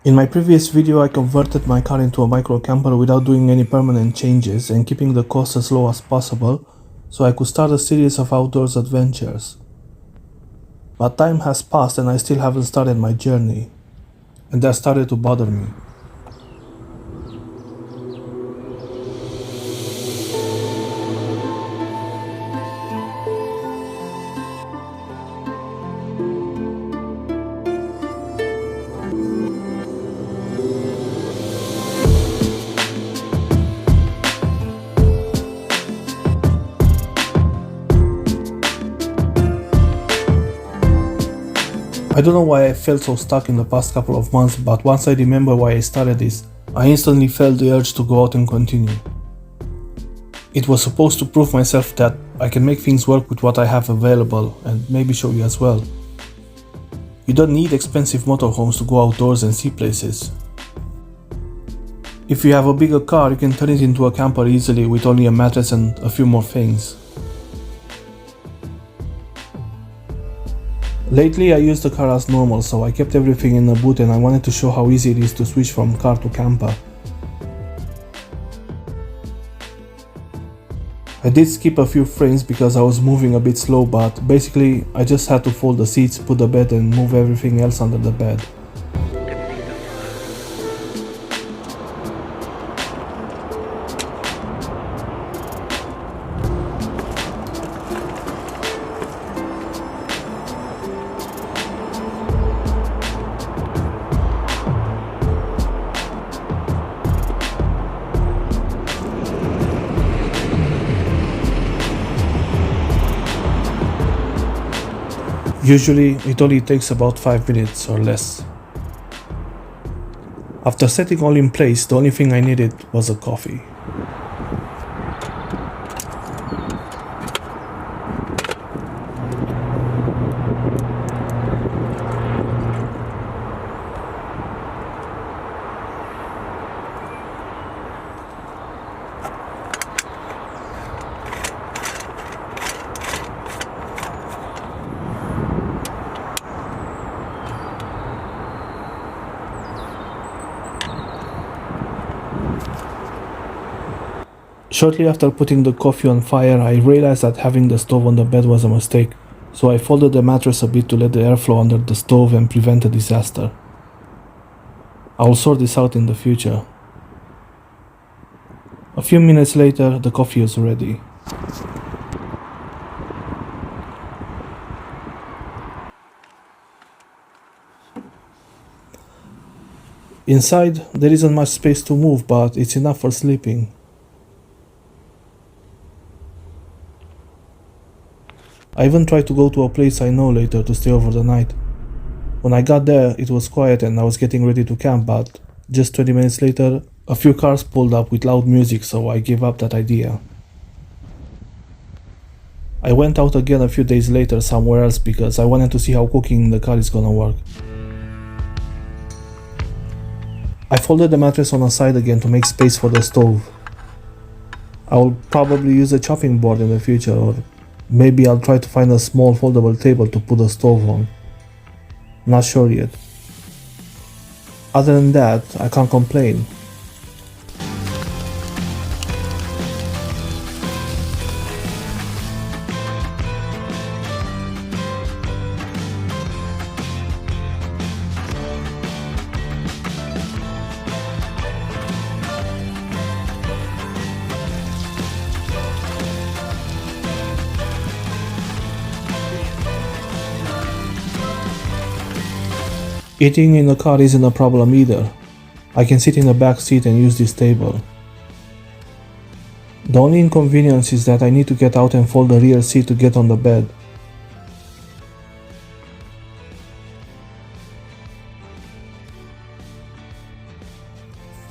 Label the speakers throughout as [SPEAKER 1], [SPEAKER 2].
[SPEAKER 1] In my previous video I converted my car into a micro camper without doing any permanent changes and keeping the cost as low as possible so I could start a series of outdoors adventures. But time has passed and I still haven't started my journey, and that started to bother me. I don't know why I felt so stuck in the past couple of months, but once I remember why I started this, I instantly felt the urge to go out and continue. It was supposed to prove myself that I can make things work with what I have available and maybe show you as well. You don't need expensive motorhomes to go outdoors and see places. If you have a bigger car, you can turn it into a camper easily with only a mattress and a few more things. Lately I used the car as normal, so I kept everything in the boot and I wanted to show how easy it is to switch from car to camper. I did skip a few frames because I was moving a bit slow, but basically I just had to fold the seats, put the bed and move everything else under the bed. Usually it only takes about 5 minutes or less. After setting all in place, the only thing I needed was a coffee. Shortly after putting the coffee on fire, I realized that having the stove on the bed was a mistake, so I folded the mattress a bit to let the airflow under the stove and prevent a disaster. I will sort this out in the future. A few minutes later, the coffee was ready. Inside, there isn't much space to move, but it's enough for sleeping. I even tried to go to a place I know later to stay over the night. When I got there, it was quiet and I was getting ready to camp, but just 20 minutes later, a few cars pulled up with loud music, so I gave up that idea. I went out again a few days later somewhere else because I wanted to see how cooking in the car is gonna work. I folded the mattress on the side again to make space for the stove. I will probably use a chopping board in the future, or maybe I'll try to find a small foldable table to put the stove on. Not sure yet. Other than that, I can't complain. Eating in the car isn't a problem either. I can sit in the back seat and use this table. The only inconvenience is that I need to get out and fold the rear seat to get on the bed.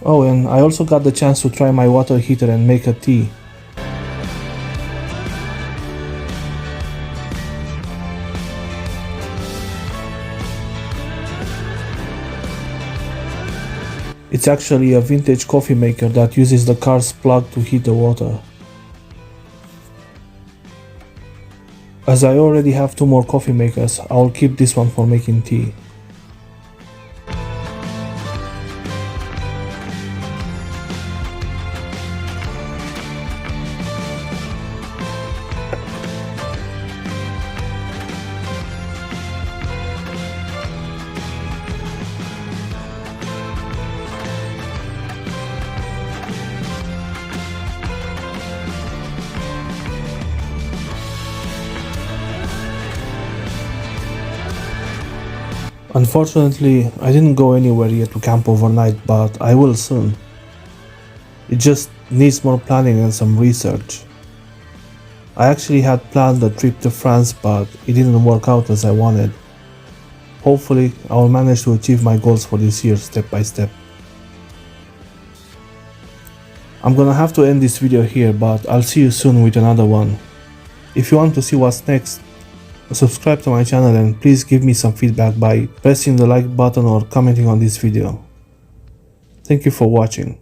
[SPEAKER 1] Oh, and I also got the chance to try my water heater and make a tea. It's actually a vintage coffee maker that uses the car's plug to heat the water. As I already have 2 more coffee makers, I will keep this one for making tea. Unfortunately, I didn't go anywhere yet to camp overnight, but I will soon. It just needs more planning and some research. I actually had planned a trip to France, but it didn't work out as I wanted. Hopefully, I will manage to achieve my goals for this year step by step. I'm gonna have to end this video here, but I'll see you soon with another one. If you want to see what's next, subscribe to my channel and please give me some feedback by pressing the like button or commenting on this video. Thank you for watching.